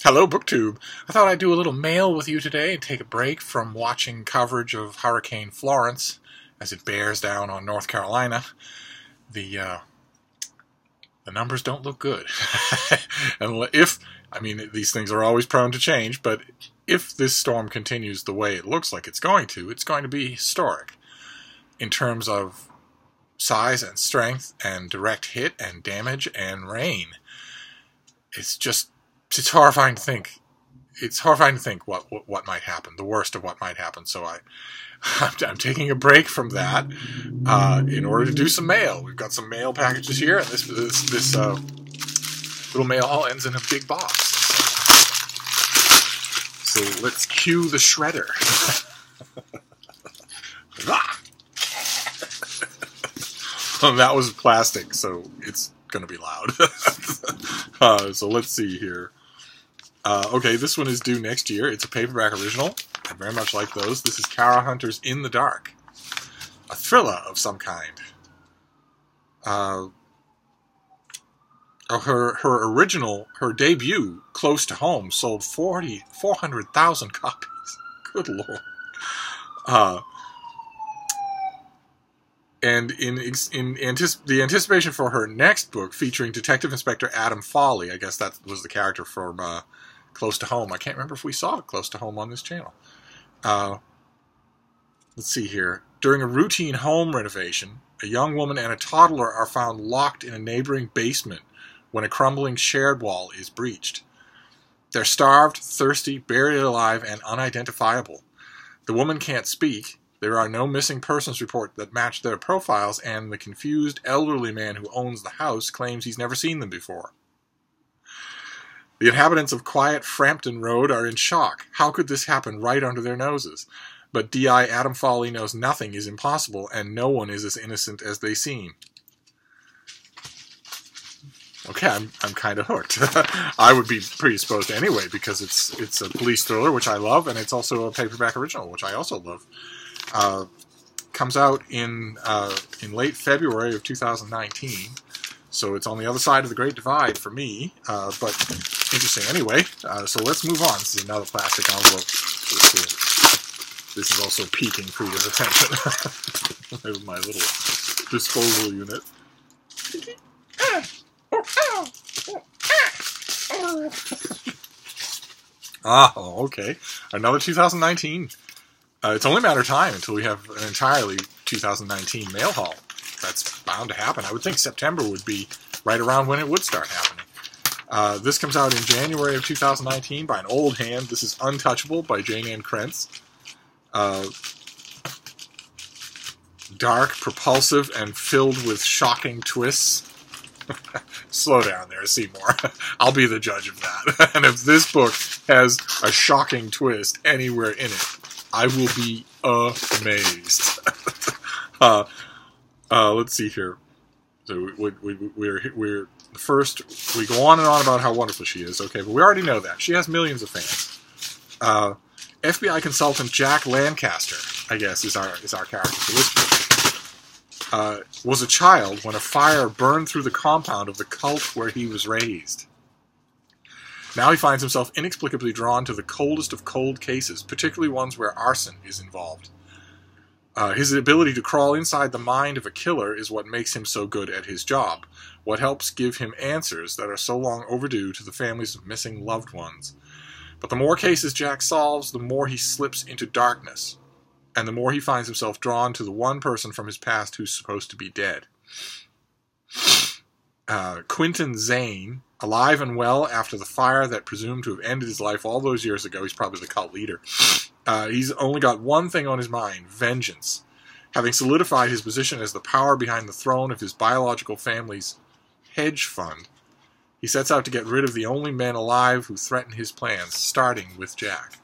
Hello, BookTube. I thought I'd do a little mail with you today and take a break from watching coverage of Hurricane Florence as it bears down on North Carolina. The numbers don't look good. And these things are always prone to change, but if this storm continues the way it looks like it's going to be historic in terms of size and strength and direct hit and damage and rain. It's horrifying to think. It's horrifying to think what might happen, the worst of what might happen. So I'm taking a break from that in order to do some mail. We've got some mail packages here, and this little mail haul ends in a big box. So let's cue the shredder. That was plastic, so it's going to be loud. So let's see here. Okay, this one is due next year. It's a paperback original. I very much like those. This is Kara Hunter's In the Dark. A thriller of some kind. Her debut, Close to Home, sold 400,000 copies. Good Lord. And in the anticipation for her next book, featuring Detective Inspector Adam Foley, I guess that was the character from Close to Home. I can't remember if we saw Close to Home on this channel. Let's see here. During a routine home renovation, a young woman and a toddler are found locked in a neighboring basement when a crumbling shared wall is breached. They're starved, thirsty, buried alive, and unidentifiable. The woman can't speak. There are no missing persons reports that match their profiles, and the confused elderly man who owns the house claims he's never seen them before. The inhabitants of quiet Frampton Road are in shock. How could this happen right under their noses? But D.I. Adam Foley knows nothing is impossible, and no one is as innocent as they seem. Okay, I'm kind of hooked. I would be predisposed anyway, because it's a police thriller, which I love, and it's also a paperback original, which I also love. Comes out in late February of 2019, so it's on the other side of the Great Divide for me, but interesting anyway. So let's move on. This is another plastic envelope. This is also piquing Frida's attention. My little disposal unit. Okay. Another 2019. It's only a matter of time until we have an entirely 2019 mail haul. That's bound to happen. I would think September would be right around when it would start happening. This comes out in January of 2019 by an old hand. This is Untouchable by Jane Ann Krentz. Dark, propulsive, and filled with shocking twists. Slow down there, Seymour. I'll be the judge of that. And if this book has a shocking twist anywhere in it, I will be amazed. Let's see here. So we're first. We go on and on about how wonderful she is. Okay, but we already know that she has millions of fans. FBI consultant Jack Lancaster, I guess, is our character for this book. Was a child when a fire burned through the compound of the cult where he was raised. Now he finds himself inexplicably drawn to the coldest of cold cases, particularly ones where arson is involved. His ability to crawl inside the mind of a killer is what makes him so good at his job, what helps give him answers that are so long overdue to the families of missing loved ones. But the more cases Jack solves, the more he slips into darkness, and the more he finds himself drawn to the one person from his past who's supposed to be dead. Quentin Zane, alive and well after the fire that presumed to have ended his life all those years ago. He's probably the cult leader. He's only got one thing on his mind: vengeance. Having solidified his position as the power behind the throne of his biological family's hedge fund, he sets out to get rid of the only men alive who threaten his plans, starting with Jack.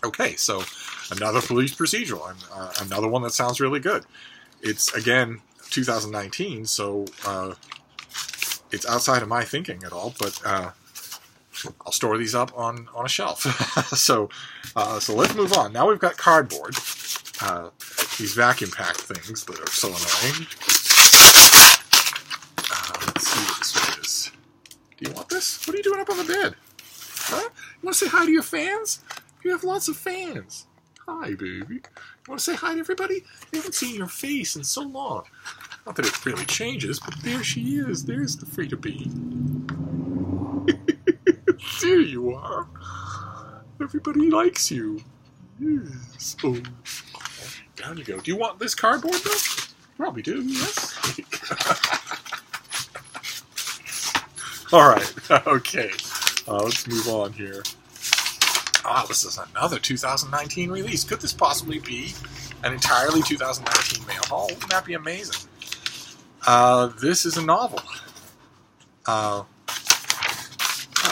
Okay, so another police procedural, and another one that sounds really good. It's, again, 2019, so it's outside of my thinking at all, but I'll store these up on a shelf. So let's move on. Now we've got cardboard. These vacuum packed things that are so annoying. Let's see what this one is. Do you want this? What are you doing up on the bed? Huh? You want to say hi to your fans? You have lots of fans. Hi, baby. You want to say hi to everybody? I haven't seen your face in so long. Not that it really changes, but there she is. There's the Frida bee. There you are. Everybody likes you. Yes. Oh. Down you go. Do you want this cardboard, though? Probably do, yes. Alright, okay. Let's move on here. This is another 2019 release. Could this possibly be an entirely 2019 mail haul? Wouldn't that be amazing? This is a novel.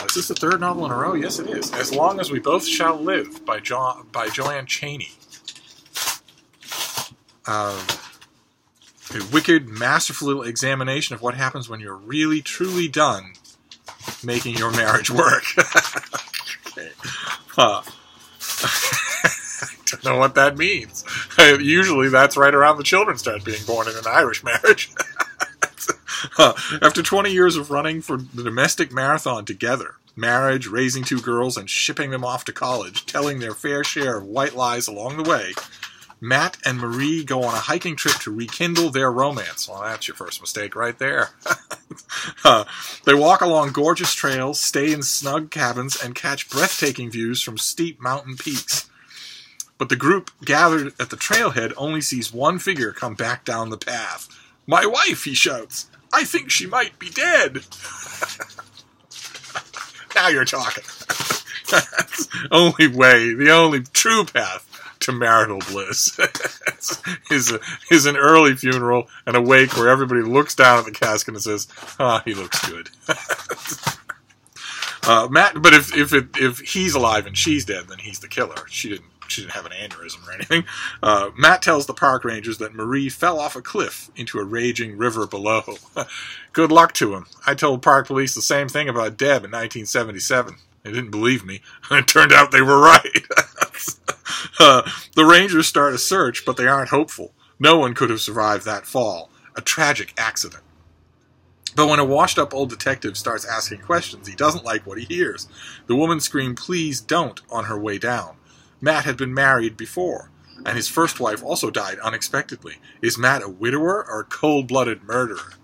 Is this the third novel in a row? Yes, it is. As Long as We Both Shall Live by Joanne Chaney. A wicked, masterful examination of what happens when you're really, truly done making your marriage work. Okay. I don't know what that means. Usually that's right around the children start being born in an Irish marriage. After 20 years of running for the domestic marathon together, marriage, raising 2 girls, and shipping them off to college, telling their fair share of white lies along the way, Matt and Marie go on a hiking trip to rekindle their romance. Well, that's your first mistake right there. They walk along gorgeous trails, stay in snug cabins, and catch breathtaking views from steep mountain peaks. But the group gathered at the trailhead only sees one figure come back down the path. "My wife," he shouts. "I think she might be dead." Now you're talking. That's the only way, the only true path to marital bliss is an early funeral and a wake where everybody looks down at the casket and says, he looks good. Matt, but if he's alive and she's dead, then he's the killer. She didn't have an aneurysm or anything. Matt tells the park rangers that Marie fell off a cliff into a raging river below. Good luck to him. I told park police the same thing about Deb in 1977. They didn't believe me, and it turned out they were right. The rangers start a search, but they aren't hopeful. No one could have survived that fall. A tragic accident. But when a washed-up old detective starts asking questions, he doesn't like what he hears. The woman screamed, "Please don't," on her way down. Matt had been married before, and his first wife also died unexpectedly. Is Matt a widower or a cold-blooded murderer?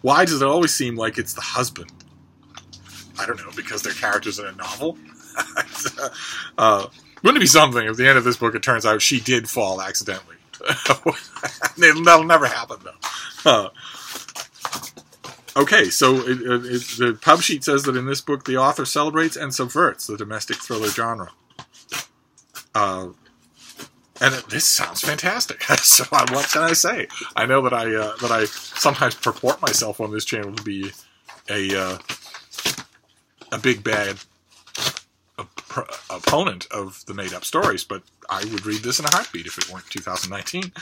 Why does it always seem like it's the husband? I don't know, because they're characters in a novel? Wouldn't it be something if at the end of this book it turns out she did fall accidentally? That'll never happen, though. Okay, so the pub sheet says that in this book the author celebrates and subverts the domestic thriller genre. And this sounds fantastic. So what can I say? I know that I sometimes purport myself on this channel to be a big bad opponent of the made-up stories, but I would read this in a heartbeat if it weren't 2019.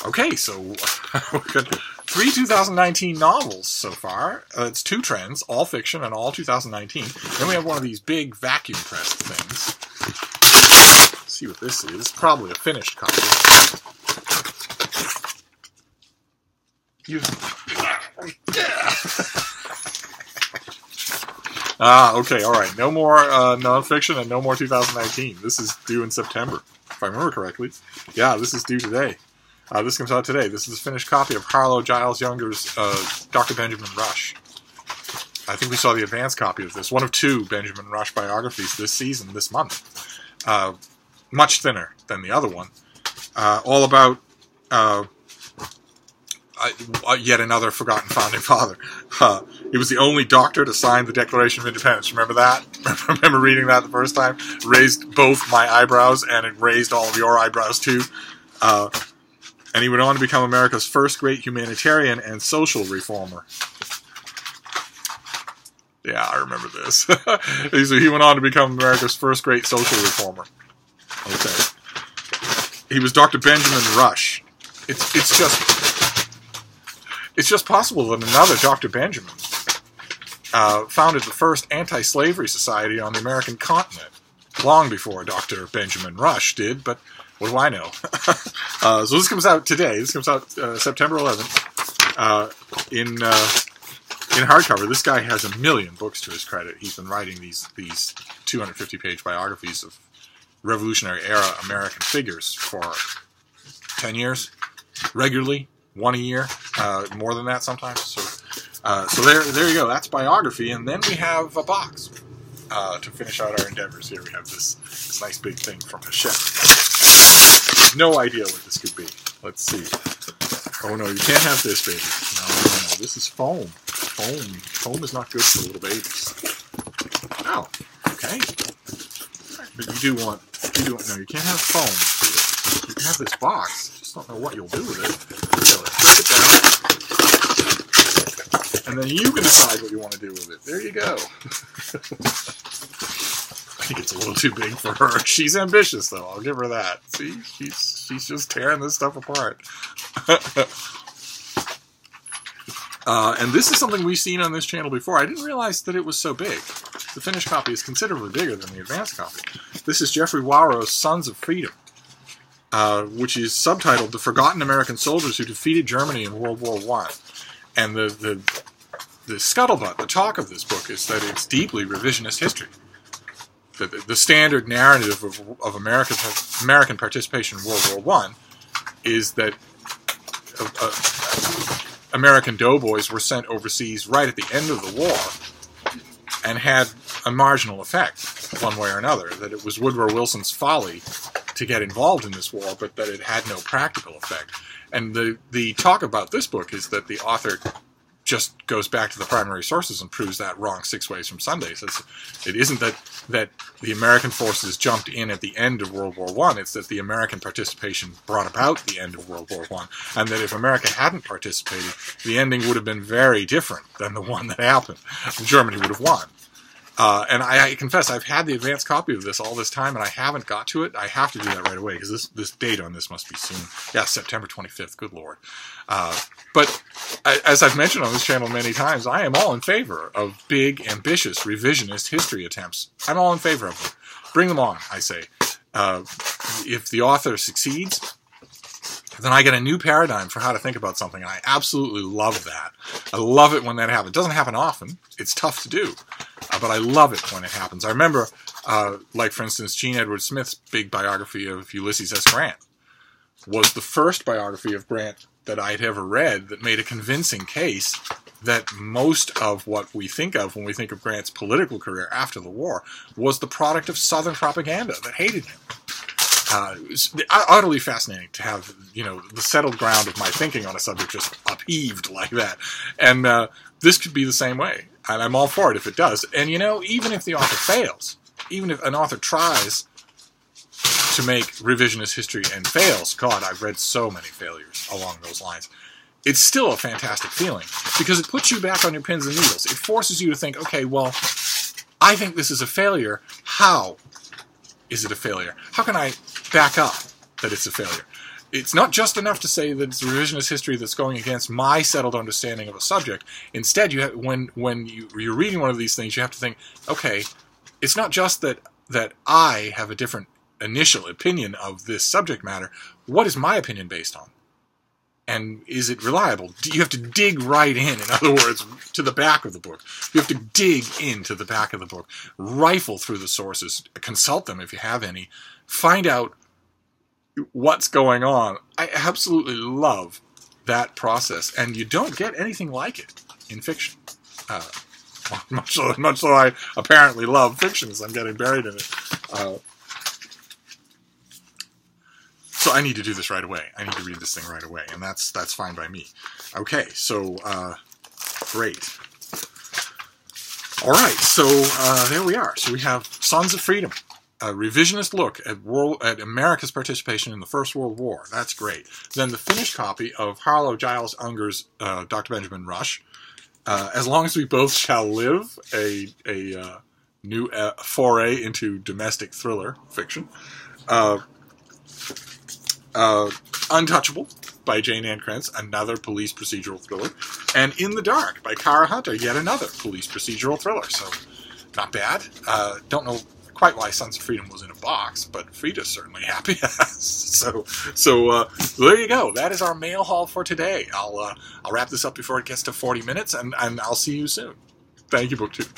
Okay, so we've got 3 2019 novels so far. It's 2 trends, all fiction and all 2019. Then we have one of these big vacuum-pressed things. Let's see what this is. Probably a finished copy. Okay, alright. No more nonfiction and no more 2019. This is due in September, if I remember correctly. Yeah, this is due today. This comes out today. This is a finished copy of Harlow Giles Younger's Dr. Benjamin Rush. I think we saw the advanced copy of this. One of 2 Benjamin Rush biographies this season, this month. Much thinner than the other one. All about yet another forgotten founding father. He was the only doctor to sign the Declaration of Independence. Remember that? Remember reading that the first time? Raised both my eyebrows, and it raised all of your eyebrows too. And he went on to become America's first great humanitarian and social reformer. Yeah, I remember this. He went on to become America's first great social reformer. Okay. He was Dr. Benjamin Rush. It's just possible that another Dr. Benjamin founded the first anti-slavery society on the American continent, long before Dr. Benjamin Rush did, but what do I know? So this comes out today. This comes out September 11th in in hardcover. This guy has 1 million books to his credit. He's been writing these 250-page biographies of Revolutionary era American figures for 10 years, regularly, one a year, more than that sometimes. So there you go. That's biography, and then we have a box to finish out our endeavors. Here we have this nice big thing from Hachette. No idea what this could be. Let's see. Oh no, you can't have this, baby. No. This is foam. Foam is not good for little babies. Oh, okay. But you do want. No, you can't have foam. You can have this box. I just don't know what you'll do with it. So let's break it down. And then you can decide what you want to do with it. There you go. I think it's a little too big for her. She's ambitious, though. I'll give her that. See? She's just tearing this stuff apart. And this is something we've seen on this channel before. I didn't realize that it was so big. The finished copy is considerably bigger than the advanced copy. This is Geoffrey Wawrow's Sons of Freedom, which is subtitled The Forgotten American Soldiers Who Defeated Germany in World War I. And the scuttlebutt, the talk of this book, is that it's deeply revisionist history. The standard narrative of American participation in World War I is that American doughboys were sent overseas right at the end of the war and had a marginal effect, one way or another. That it was Woodrow Wilson's folly to get involved in this war, but that it had no practical effect. And the talk about this book is that the author just goes back to the primary sources and proves that wrong 6 ways from Sunday. So it isn't that the American forces jumped in at the end of World War I, it's that the American participation brought about the end of World War I, and that if America hadn't participated, the ending would have been very different than the one that happened. Germany would have won. And I confess, I've had the advanced copy of this all this time, and I haven't got to it. I have to do that right away, because this date on this must be soon. Yeah, September 25th, good Lord. But as I've mentioned on this channel many times, I am all in favor of big, ambitious, revisionist history attempts. I'm all in favor of them. Bring them on, I say. If the author succeeds, then I get a new paradigm for how to think about something, and I absolutely love that. I love it when that happens. It doesn't happen often. It's tough to do, but I love it when it happens. I remember, like for instance, Gene Edward Smith's big biography of Ulysses S. Grant was the first biography of Grant that I'd ever read that made a convincing case that most of what we think of when we think of Grant's political career after the war was the product of Southern propaganda that hated him. It was utterly fascinating to have, the settled ground of my thinking on a subject just upheaved like that. And this could be the same way. And I'm all for it if it does. And, even if the author fails, even if an author tries to make revisionist history and fails, God, I've read so many failures along those lines, it's still a fantastic feeling because it puts you back on your pins and needles. It forces you to think, okay, well, I think this is a failure. How is it a failure? How can I back up that it's a failure? It's not just enough to say that it's revisionist history that's going against my settled understanding of a subject. Instead, when you're reading one of these things, you have to think, okay, it's not just that I have a different initial opinion of this subject matter. What is my opinion based on? And is it reliable? You have to dig right in other words, to the back of the book. You have to dig into the back of the book, rifle through the sources, consult them if you have any, find out what's going on. I absolutely love that process, and you don't get anything like it in fiction. Much so I apparently love fiction as I'm getting buried in it. So I need to do this right away. I need to read this thing right away, and that's fine by me. Okay, so great. All right, so there we are. So we have Sons of Freedom, a revisionist look at America's participation in the First World War. That's great. Then the finished copy of Harlow Giles Unger's Dr. Benjamin Rush, As Long as We Both Shall Live, a new foray into domestic thriller fiction. Untouchable by Jane Ann Krentz, another police procedural thriller. And In the Dark by Kara Hunter, yet another police procedural thriller. So, not bad. Don't know quite why Sons of Freedom was in a box, but Frida's certainly happy. So there you go. That is our mail haul for today. I'll wrap this up before it gets to 40 minutes, and I'll see you soon. Thank you, BookTube.